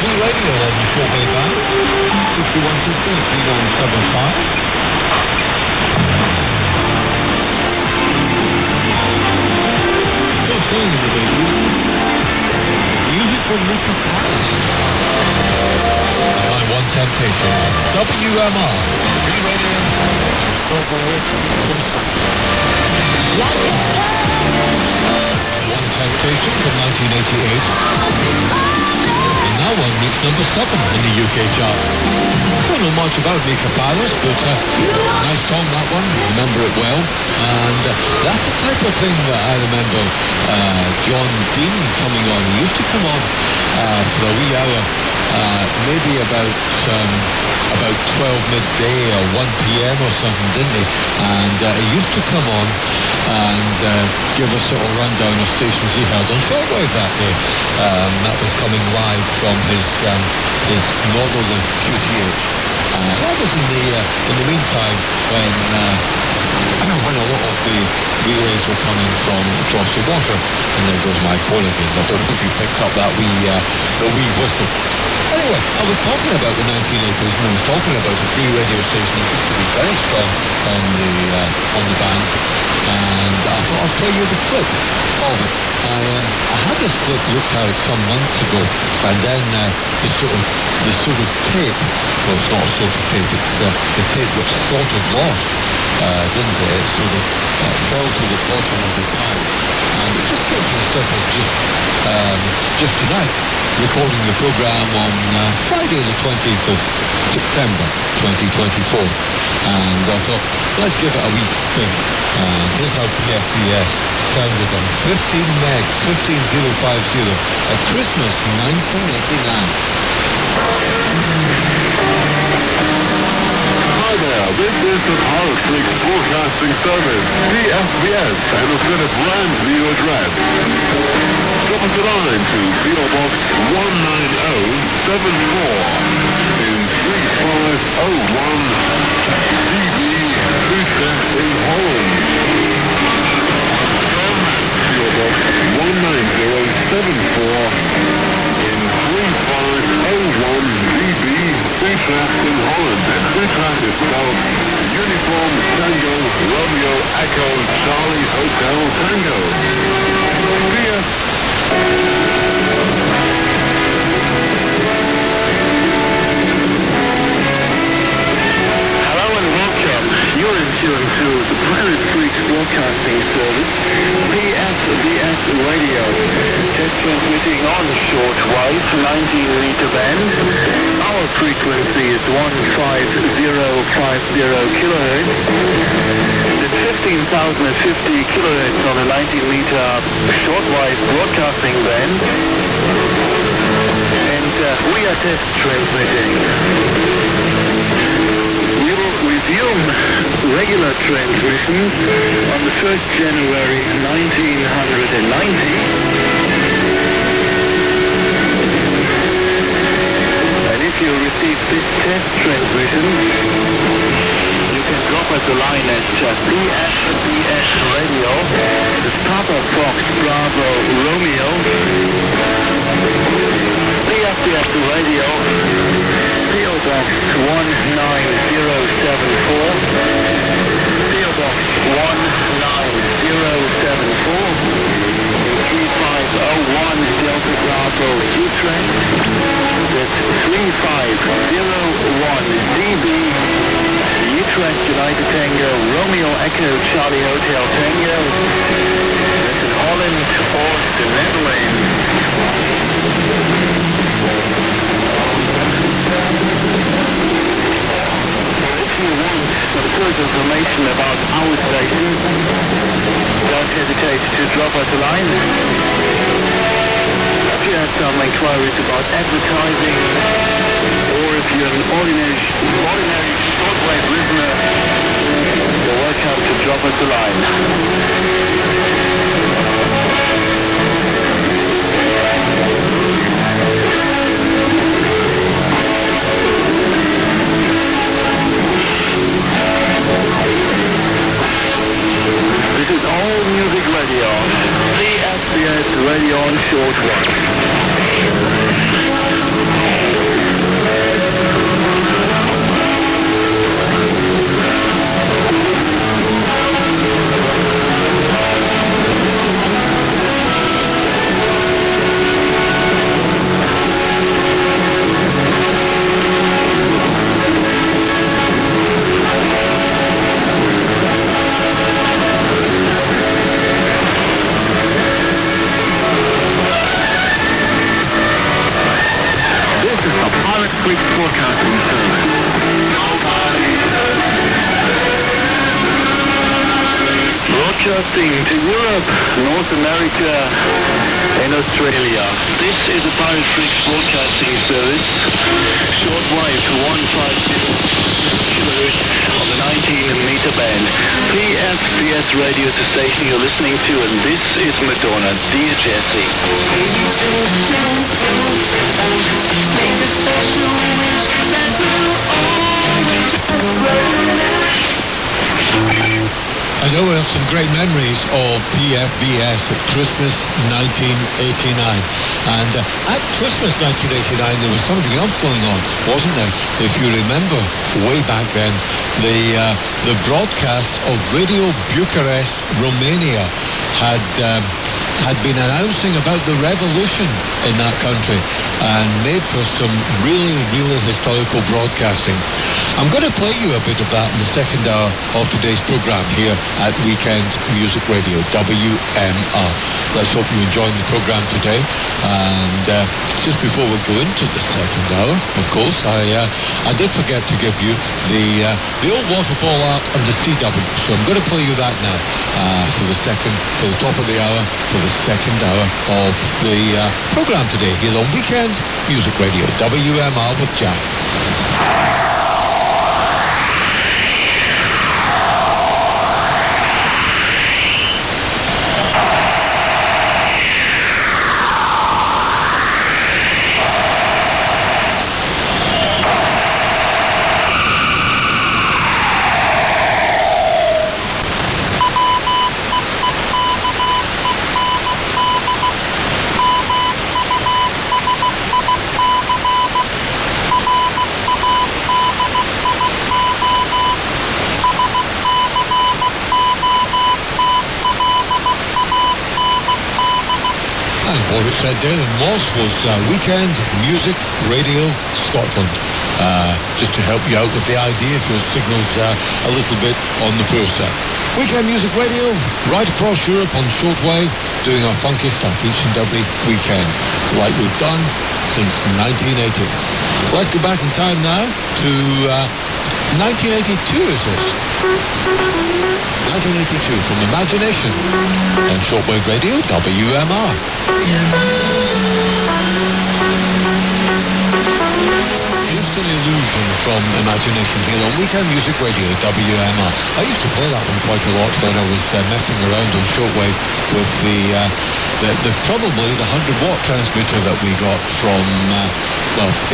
Free radio on the Shortwave band. 6160-3175. Saying in the baby. Music from Mr. Palace. Line 1 Temptation. WMR. Free radio. One Temptation from 1988. And that one reached number 7 in the UK charts. Don't know much about Mika Palos, but nice song that one, remember it well. And that's the type of thing that I remember John Dean coming on. He used to come on for a wee hour, maybe about 12 midday or 1 p.m. or something, didn't he? And he used to come on and give us a sort of rundown of stations he held on Shortwave that day. That was coming live from his northern QTH. That was in the meantime when a lot of the relays were coming from across the water. And there goes my phone again. I don't know if you picked up that wee whistle. Anyway, I was talking about the 1980s, and I was talking about a free radio station that used to be very strong on the band, and I thought I'd play you the clip of it. I had this clip looked at some months ago, and then the sort of tape, well, it's not a sort of tape, it's the tape was sort of lost, didn't it? It sort of fell to the bottom of the pile, and it just came to the surface just tonight, recording the program on Friday the 20th of September 2024, and I thought, let's give it a wee spin. Here's how PFBS sounded on 15 megs, 15050 at Christmas 1989. Hi there, this is the Power Freak Broadcasting Service, PFBS, and it's got a brand new address. Drop us a line to PO Box 19074 in 3501 DB, Utrecht in Holland. PO Box 19074 in 3501 DB, Utrecht in Holland. And Utrecht is spelled Uniform Tango Romeo Echo Charlie Hotel Tango. PS. Hello and welcome. You're in tune to the Pirate Freaks Broadcasting Service, PFBS Radio, test transmitting on shortwave 19-meter band. Our frequency is 15050 kilohertz. It's 15,050 kilohertz on a 19-meter shortwave broadcasting band. And we are test transmitting. We will resume regular transmissions on the 1st January 1990. And if you receive this test transmission, you can drop us a line at PFBS Radio. It's Papa Fox Bravo Romeo. PFBS Radio. PO Box 19074. PO Box 19074. 3501 Delta Bravo Utrecht. That's 3501 DB. Utrecht United Tango Romeo Echo Charlie Hotel Tango. That's in Holland or the Netherlands. If you want some further information about our station, don't hesitate to drop us a line. If you have some inquiries about advertising, or if you're an ordinary shortwave listener, you're welcome to drop us a line. This is All Music Radio, PFBS Radio on Shortwave. broadcasting service. Broadcasting to Europe, North America, and Australia. This is the Pirate Freaks broadcasting service. Shortwave 150 kilohertz on the 19-meter band. PFBS radio is the station you're listening to, and this is Madonna. Dear Jessie. I know we have some great memories of PFBS at Christmas 1989. And at Christmas 1989, there was something else going on, wasn't there? If you remember, way back then, the broadcast of Radio Bucharest, Romania, had been announcing about the revolution in that country and made for some really, really historical broadcasting. I'm going to play you a bit of that in the second hour of today's program here at Weekend Music Radio, WMR. Let's hope you enjoyed the program today. And just before we go into the second hour, of course, I did forget to give you the old waterfall art and the CW. So I'm going to play you that now for the top of the hour, for the second hour of the program today here on Weekend Music Radio, WMR with Jack. What it said there in Moss was Weekend Music Radio Scotland. Just to help you out with the idea if your signal's a little bit on the poor side. Weekend Music Radio, right across Europe on Shortwave, doing our funky stuff each and every weekend, like we've done since 1980. Let's go back in time now to 1982, is this? 1982 from Imagination on Shortwave Radio, WMR. Just an illusion from Imagination here on Weekend Music Radio, WMR. I used to play that one quite a lot when I was messing around on Shortwave with the probably the 100-watt transmitter that we got from,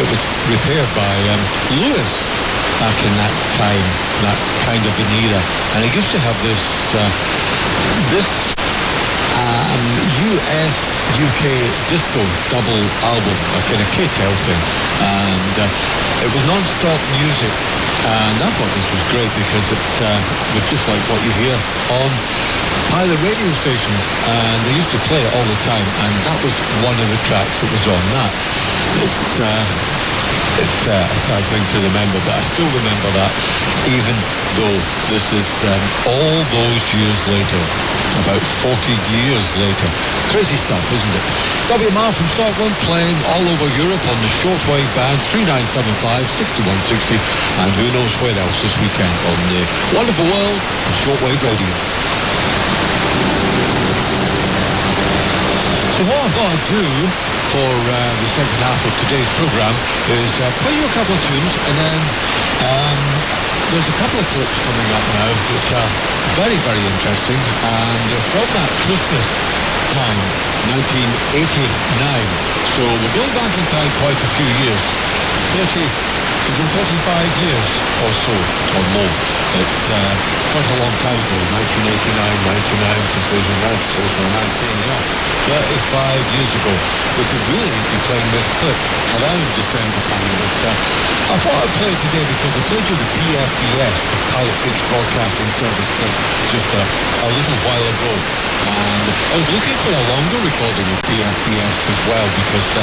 it was repaired by Lewis back in that time, that kind of an era. And I used to have this US UK disco double album, a kind of K-Tel thing, and it was non-stop music, and I thought this was great because it was just like what you hear on either radio stations, and they used to play it all the time, and that was one of the tracks that was on that. It's a sad thing to remember, but I still remember that, even though this is all those years later, about 40 years later. Crazy stuff, isn't it? WMR from Scotland, playing all over Europe on the shortwave bands, 3975, 6160, and who knows where else this weekend on the wonderful world of shortwave radio. So what I thought I'd do for the second half of today's program is play you a couple of tunes, and then there's a couple of clips coming up now which are very, very interesting, and from that Christmas time, 1989. So we're going back in time quite a few years, 35 years or so, or more. It's quite a long time ago, 1989, 35 years ago. We should really be playing this clip around December time, but I thought I'd play it today because I played you the PFBS, Pirate Freaks Broadcasting Service clip, just a little while ago. And I was looking for a longer recording of PFBS as well, because I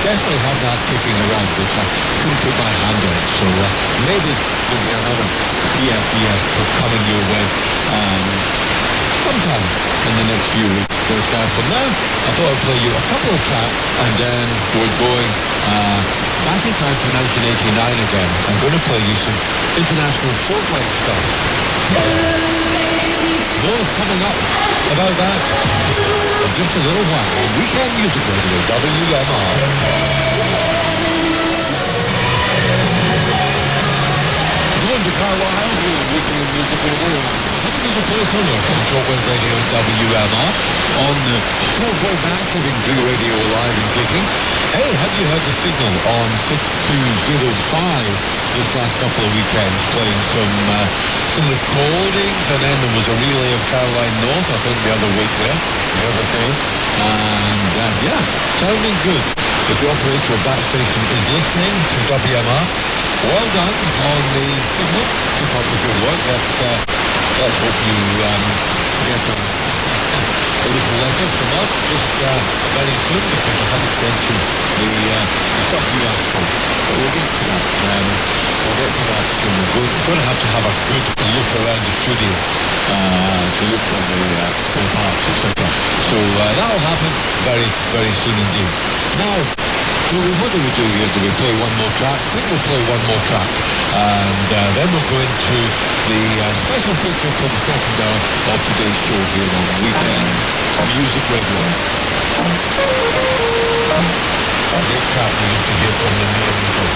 definitely had that kicking around, which I couldn't put my hand on. So maybe there'll be another PFBS clip coming your way sometime in the next few weeks. But for now, I thought I'd play you a couple of tracks, and then we're going back in time for 1989 again. I'm going to play you some international shortwave stuff. More coming up about that in just a little while. Weekend Music Radio, WMR. Going to Carlisle, Weekend Music Radio. There's a placeholder on Shortwave Radio and WMR on Shortwave Massive in Blue Radio Live and Kicking. Hey, have you heard the signal on 6205 this last couple of weekends, playing some recordings, and then there was a relay of Caroline North, I think the other week there, the other day, and yeah, sounding good. If the operator of that station is listening to WMR, well done on the signal. Keep up the good work. Let's hope you get a little letter from us just very soon, because I haven't sent you the stuff you asked for. But we'll get to that. We'll get to that soon. We're going to have a good look around the studio to look for the spare parts, etc. So that'll happen very, very soon indeed. Now, what do we do here? Do we play one more track? I think we'll play one more track. And then we'll go into the special feature for the second hour of today's show here on Weekend Music Radio. A great track we used to hear from the main show.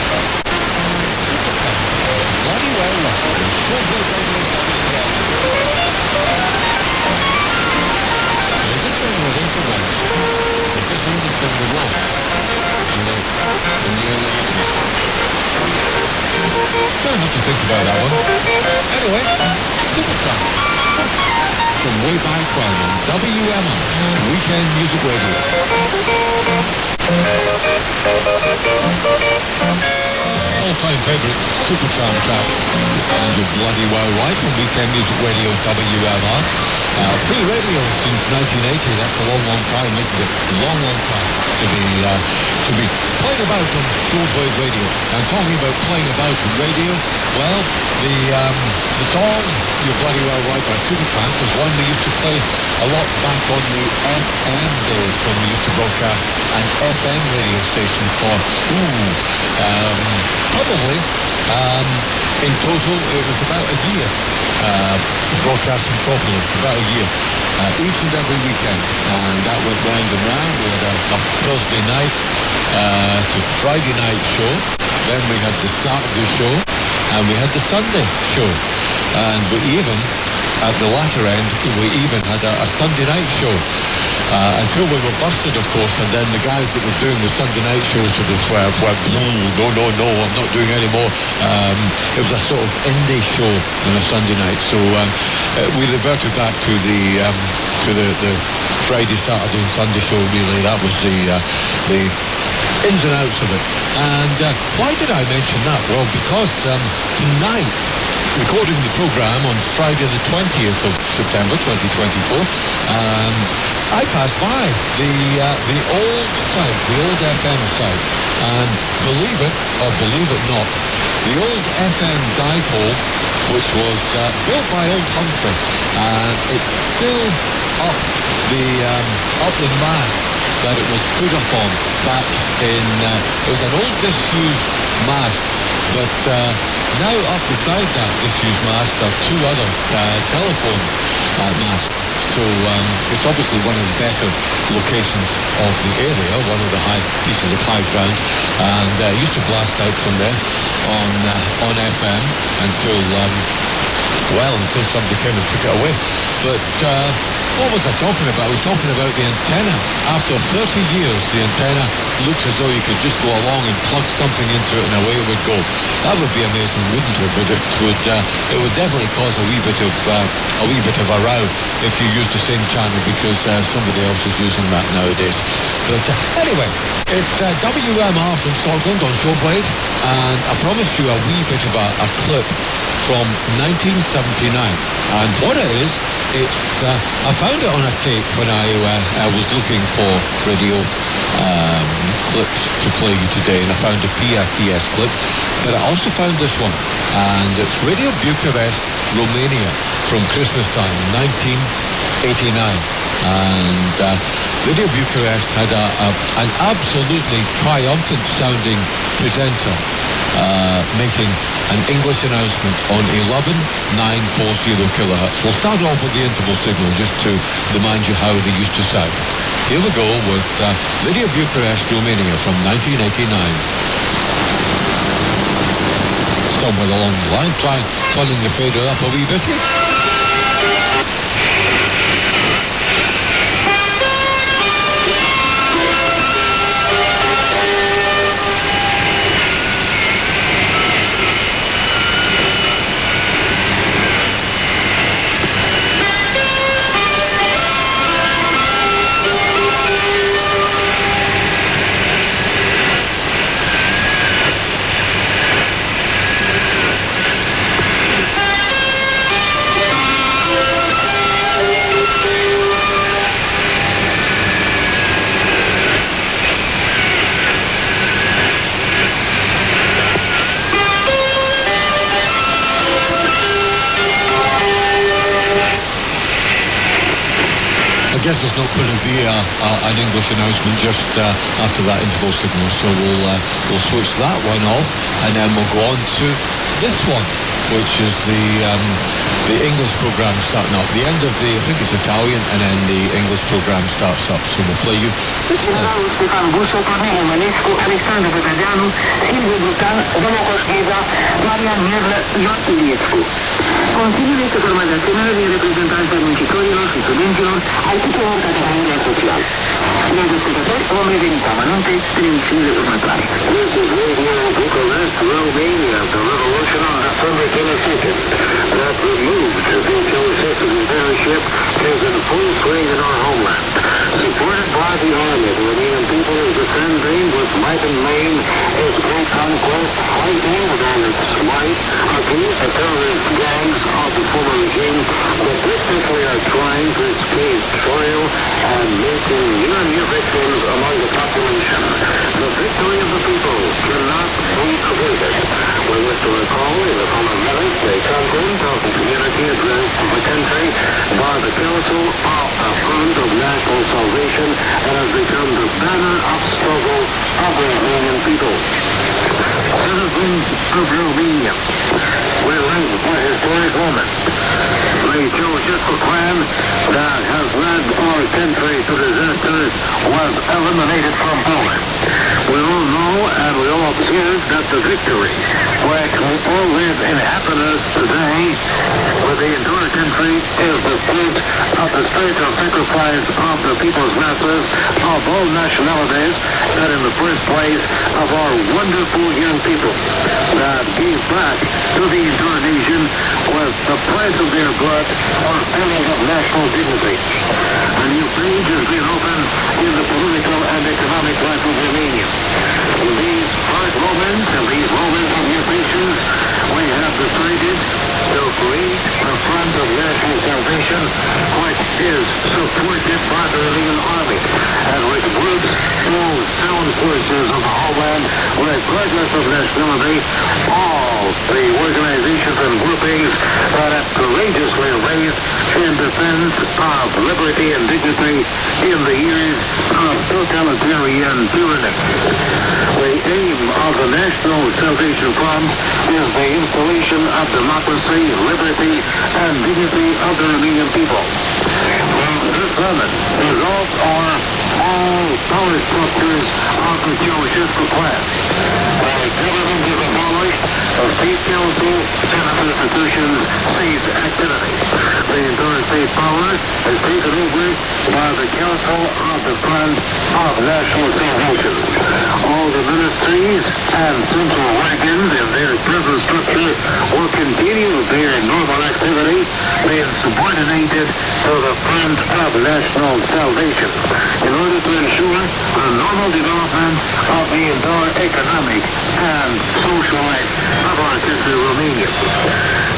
Bloody well luck. Shortwave Radio. Is this one with infrared? Is this only from the wall? Don't have to think about that one. Anyway, Supertramp from way back when on WMR Weekend Music Radio. All-time favourite Supertramp tracks, and you're bloody well right on Weekend Music Radio WMR. Free radio since 1980. That's a long, long time, isn't it? Long, long time to be playing about on shortwave radio. And talking about playing about on radio, well, the song You're Bloody Well Right by Supertramp was one we used to play a lot back on the FM days, when we used to broadcast an FM radio station for probably in total it was about a year broadcasting properly, about a year, each and every weekend, and that went round and round. We had a Thursday night to Friday night show, then we had the Saturday show, and we had the Sunday show, and we even, at the latter end, we even had a Sunday night show, until we were busted, of course, and then the guys that were doing the Sunday night shows sort of went, no, I'm not doing any more. It was a sort of indie show on a Sunday night, so we reverted back to the Friday, Saturday and Sunday show, really. That was the ins and outs of it. And why did I mention that? Well, because tonight, recording the programme on Friday the 20th of September 2024, and I passed by the old site, the old FM site, and believe it or believe it not, the old FM dipole, which was built by old Humphrey, and it's still up the mast that it was put up on back in, it was an old disused mast, but now up beside that disused mast are two other telephone masts. So it's obviously one of the better locations of the area, one of the high pieces of high ground, and used to blast out from there on FM until somebody came and took it away. But what was I talking about? I was talking about the antenna. After 30 years, the antenna looks as though you could just go along and plug something into it and away it would go. That would be amazing, wouldn't it? But it would definitely cause a wee bit of a row if you used the same channel, because somebody else is using that nowadays. But anyway, it's WMR from Scotland on Shortwave, and I promised you a wee bit of a clip from 1979, and what it is, it's I found it on a tape when I was looking for radio clips to play you today, and I found a PFBS clip, but I also found this one, and it's Radio Bucharest, Romania, from Christmas time, 1989. And Radio Bucharest had an absolutely triumphant sounding presenter making an English announcement on 11,940 kilohertz. We'll start off with the interval signal just to remind you how they used to sound. Here we go with Radio Bucharest, Romania from 1989. Somewhere along the line, turning the fader up a wee bit here. I guess there's not going to be an English announcement just after that interval signal, so we'll switch that one off, and then we'll go on to this one, which is the English program starting up. The end of I think it's Italian, and then the English program starts up. So we'll play you this one. Stefan Buso, Corneliu Mănescu, Alexandru Vădădeanu, Silviu Butan, Domnul Coșcheza, Marian Mierlă, Ion Iliescu. Consiliul este format de asemenea din reprezentanți ai muncitorilor și studenților ai tuturor categoriilor sociale. Noi discutători vom reveni cu amănunte în emisiunile următoare. This is Radio Bucharest, Romania, the revolution on December 22nd. That removed the Celtic dictatorship is in full swing in our homeland. Supported by the army, the Romanian people is defending with might and main its great conquest, fighting with all its might against the terrorist gangs of the former regime that desperately are trying to escape trial and making near victims among the population. The victory of the people cannot be created. We wish to recall in the following minutes a conference of the community addressed to the country by the Council of the Front of National Salvation and has become the banner of struggle of the Romanian people. Citizens of Romania, we live a historic moment. The Ceausescu plan that has led our country to disaster was eliminated from power. We all know and we all observe that the victory, which we all live in happiness today with the entire country, is the fruit of the spiritual sacrifice of the people's masses of all nationalities, and in the first place of our wonderful young people that gave back to the entire nation with the price of their blood or feeling of national dignity. A new page has been opened in the political and economic life of Romania. In these hard moments and these moments of new patience, we have decided to create the Front of National Salvation, which is supported by the Romanian Army, and which groups all sound forces of the homeland, regardless of nationality, all the organizations and groupings that have courageously raised in defense of liberty and dignity in the years of totalitarian tyranny. The aim of the National Salvation Front is the installation of democracy, liberty, and dignity of the Romanian people. From this moment, results are all power structures of the Ceausescu plan. The government is abolished, the state council, Senate institutions cease activity. The entire state power is taken over by the Council of the Front of National Salvation. All the ministries and central organs in their present structure will continue their normal activity, being subordinated to the Front of National Salvation in order to ensure the normal development of the entire economic and social life of our country, Romania.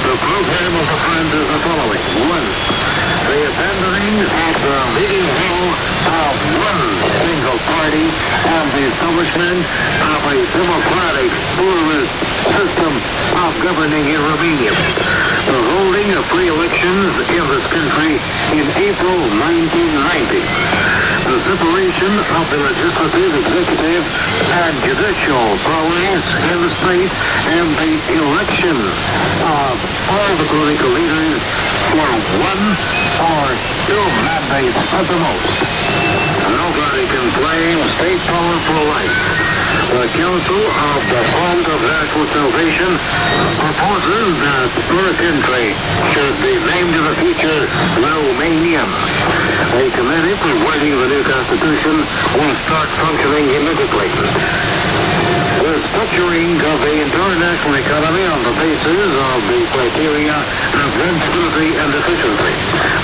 The program of the Front is the following. 1. The abandoning of the leading role of one single party and the establishment of a democratic pluralist system of governing in Romania. The holding holding pre-elections in this country in April 1990. The separation of the legislative, executive, and judicial powers in the state and the election of all the political leaders for one or two mandates at the most. Nobody can claim state power for life. The Council of the Fund of National Salvation proposes that our country should be named in the future Romania. A committee for writing the new constitution will start functioning immediately. The structuring of the international economy on the basis of the criteria of rentability and efficiency.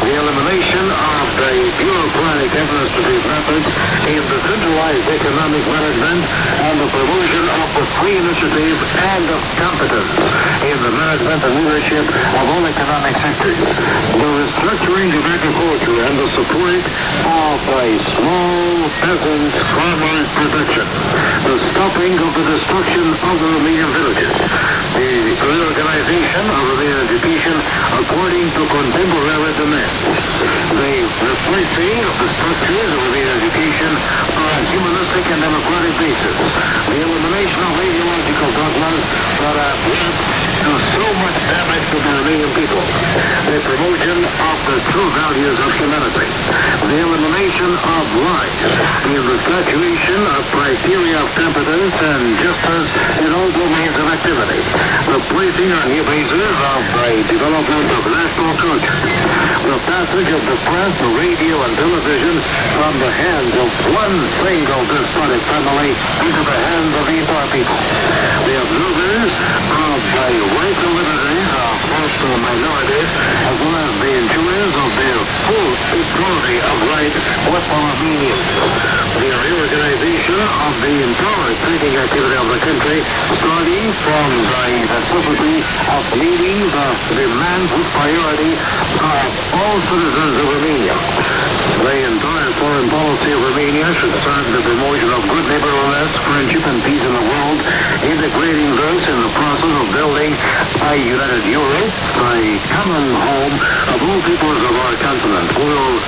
The elimination of the bureaucratic administrative methods in the centralized economic management and the promotion of the free initiative and of competence in the management and leadership of all economic sectors. The restructuring of agriculture and the support of a small peasant farmers' production. The stopping of the destruction of the Romanian villages. The reorganization of Romanian education according to contemporary demands. The replacing of the structures of Romanian education on a humanistic and democratic basis. The elimination of ideological dogmas that have led to so much damage to the Romanian people. The promotion of the true values of humanity. The elimination of lies. The saturation of criteria of competence and justice in all domains of activity. The placing on new bases of the development of national culture. The passage of the press, the radio, and television from the hands of one single despotic family into the hands of the entire people. The observers of the rights and liberties of most minorities, as well as the enjoyers of their full equality of rights with Armenians. The reorganization of the entire trading activity of the country, starting from the necessity of meeting the demands with priority of all citizens of Romania. The entire foreign policy of Romania should serve the promotion of good neighborliness, friendship, and peace in the world, integrating this in the process of building a united Europe, a common home of all peoples of our continent. We will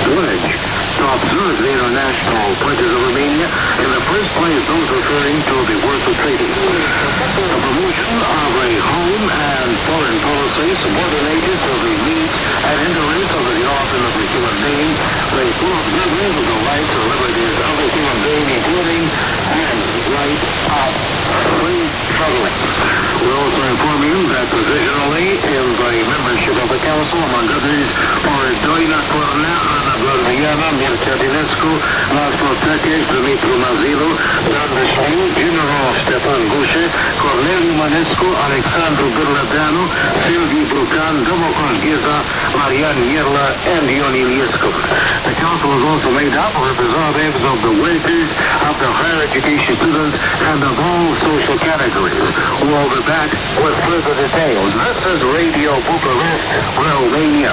pledge to observe the international pledges of Romania, in the first place those referring to the Warsaw Treaty. The promotion of a home and foreign policy subordinated to the needs and interests of the development of the human being, the full observance of the rights and liberties of the human being, including and right of free traveling. We also inform you that provisionally in the membership of the Council, among others, are Doina Cornea, Ana Blarviana, Mircea Dinescu, Laszlo Tăcheș, Dumitru Mazilu, Dan Veșniu, General Ștefan Gușe, Corneliu Mănescu, Alexandru Gârlădeanu, Silviu Brucan, Domocos Ghiza, Marian Ierla, and Ion Iliescu. The Council is also made up of representatives of the workers, of the higher education students, and of all social categories. We will be back with further details. This is Radio Bucharest, Romania.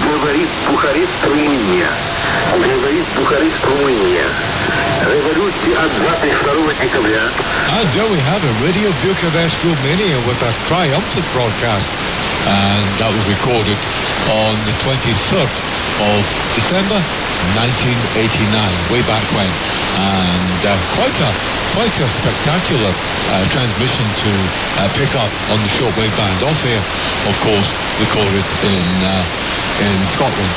Говорит Бухарест, Румыния. Говорит Бухарест, Румыния. Революция от 22 декабря. And there we have it, Radio Bucharest, Romania, with a triumphant broadcast. And that was recorded on the 23rd of December 1989, way back when. And quite a spectacular transmission to pick up on the shortwave band. Off air, of course, recorded in Scotland.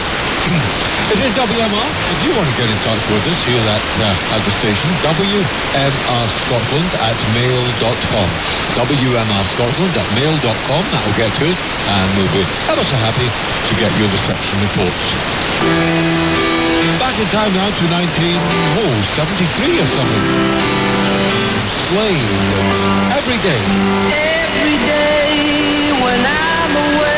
It is WMR. If you want to get in touch with us here at the station, WMR Scotland at mail.com. WMR Scotland at mail.com. That will get to us, and we'll be ever so happy to get your reception reports. Back in time now to 1973 or something. Slaves, every day. Every day when I'm away.